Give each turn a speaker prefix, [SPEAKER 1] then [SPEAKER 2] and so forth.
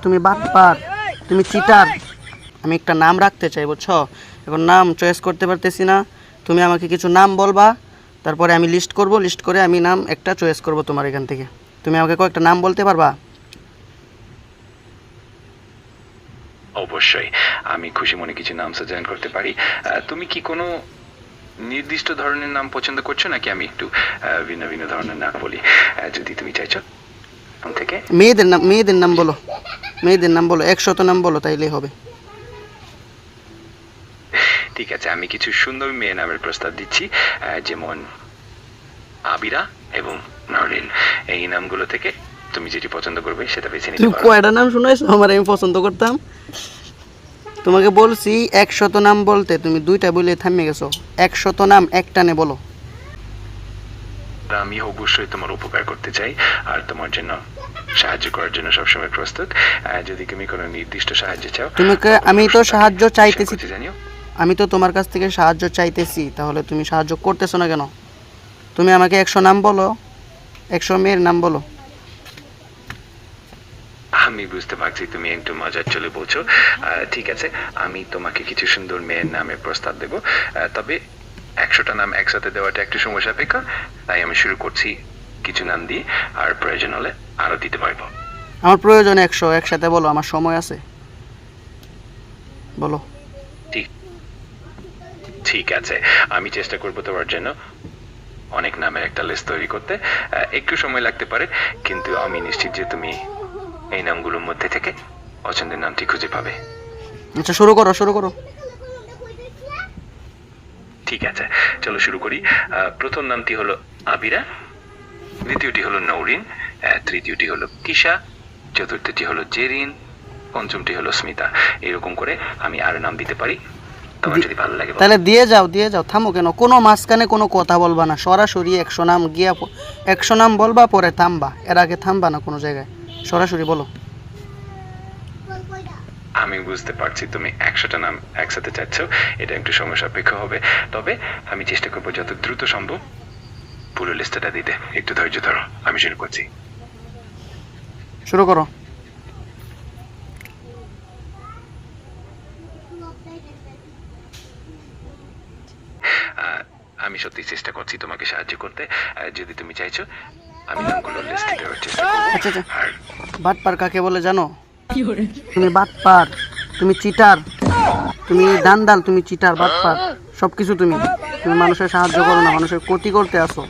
[SPEAKER 1] তুমি বাটপার, তুমি চিটার। আমি একটা নাম রাখতে চাই, বুঝছো? এখন নাম চয়েস করতে পারতেছি না। তুমি আমাকে কিছু নাম বলবা, তারপরে আমি লিস্ট করব, লিস্ট করে আমি নাম একটা চয়েস করব তোমার এখান থেকে। তুমি আমাকে কয়েকটা নাম বলতে পারবা?
[SPEAKER 2] অবশ্যই, আমি খুশি মনে কিছু নাম সাজেস্ট করতে পারি। তুমি কি কোনো নির্দিষ্ট ধরনের নাম পছন্দ করছো, নাকি আমি একটু ভিন্ন ভিন্ন ধরনের নাম বলি? যদি তুমি চাইছো থেকে
[SPEAKER 1] মেয়েদের নাম, মেয়েদের নাম বলো, মেয়েদের নাম বলো, 100 নাম বলো, তাইলেই হবে।
[SPEAKER 2] ঠিক আছে, আমি কিছু সুন্দর মেয়ে নামের প্রস্তাব দিচ্ছি, যেমন আবিরা এবং নরিন। এই নামগুলো থেকে তুমি যেটি পছন্দ করবে সেটা বেছে নিতে
[SPEAKER 1] তুমি
[SPEAKER 2] পারো।
[SPEAKER 1] কয়টা নাম শুনাইছো আমার আমি পছন্দ করতাম? তোমাকে বলছি 100 নাম বলতে, তুমি 2টা বলে থামে গেছো। 100 নাম একটানে বলো।
[SPEAKER 2] আমি অবশ্যই তোমার উপকার করতে চাই আর তোমার জন্য সাহায্য করার জন্য সবসময় প্রস্তুত। যদি তুমি কোনো নির্দিষ্ট সাহায্য চাও,
[SPEAKER 1] তোমাকে আমি তো সাহায্য চাইতেছি,
[SPEAKER 2] জানিও।
[SPEAKER 1] আমি তো তোমার কাছ থেকে সাহায্য চাইতেছি, তাহলে তুমি সাহায্য করতেছো না কেন? তুমি আমাকে 100 নাম বলো, 100 মেয়ের নাম বলো।
[SPEAKER 2] আমি বুঝতে পারছি তুমি একটু মজার চলে বলছো। ঠিক আছে, আমি তোমাকে কিছু সুন্দর মেয়ের নামে প্রস্তাব দেব, তবে 100টা নাম একসাথে দেওয়াটা একটু সময় সাপেক্ষ। তাই আমি শুরু করছি কিছু নাম দিয়ে, আর প্রয়োজন হলে আরো দিতে পারবো।
[SPEAKER 1] আমার প্রয়োজন 100, একসাথে বলো, আমার সময় আছে, বলো।
[SPEAKER 2] ঠিক ঠিক আছে, আমি চেষ্টা করবো তোমার জন্য অনেক নামের একটা লিস্ট তৈরি করতে। একটু সময় লাগতে পারে, কিন্তু আমি নিশ্চিত যে তুমি এই নামগুলোর মধ্যে থেকে পছন্দের নামটি খুঁজে পাবে।
[SPEAKER 1] আচ্ছা, শুরু করো, শুরু করো।
[SPEAKER 2] ঠিক আছে, চলো শুরু করি। প্রথম নামটি হলো আবিরা, দ্বিতীয়টি হলো নৌরিন, তৃতীয়টি হলো কিশা, চতুর্থটি হলো জেরিন, পঞ্চমটি হলো স্মিতা। এরকম করে আমি আরো নাম দিতে পারি, তোমার যদি ভালো লাগে।
[SPEAKER 1] তাহলে দিয়ে যাও, দিয়ে যাও, থামো কেন? কোনো মাঝখানে কোনো কথা বলবা না, সরাসরি 100 নাম গিয়া 100 নাম বলবা, পরে থামবা, এর আগে থামবা না কোনো জায়গায়, সরাসরি বলো।
[SPEAKER 2] আমি বুঝতে পারছি তুমি 100টা নাম একসাথে চাচ্ছ, এটা একটু সময় সাপেক্ষ হবে, তবে আমি চেষ্টা করবো যত দ্রুত সম্ভব পুরো লিস্টটা দিতে। একটু ধৈর্য ধরো, আমি শুরু করছি।
[SPEAKER 1] শুরু করো।
[SPEAKER 2] আমি সত্যি চেষ্টা করছি তোমাকে সাহায্য করতে। যদি তুমি চাইছো আমি নামগুলো লিস্টে দেওয়ার চেষ্টা করবো।
[SPEAKER 1] আচ্ছা আচ্ছা, বাটপার কাকে বলে জানো? তুমি বাটপার, তুমি চিটার, তুমি দান্দাল, তুমি চিটার, বাটপার, সব কিছু তুমি। তুমি মানুষের সাহায্য করো না, মানুষের ক্ষতি করতে আসো।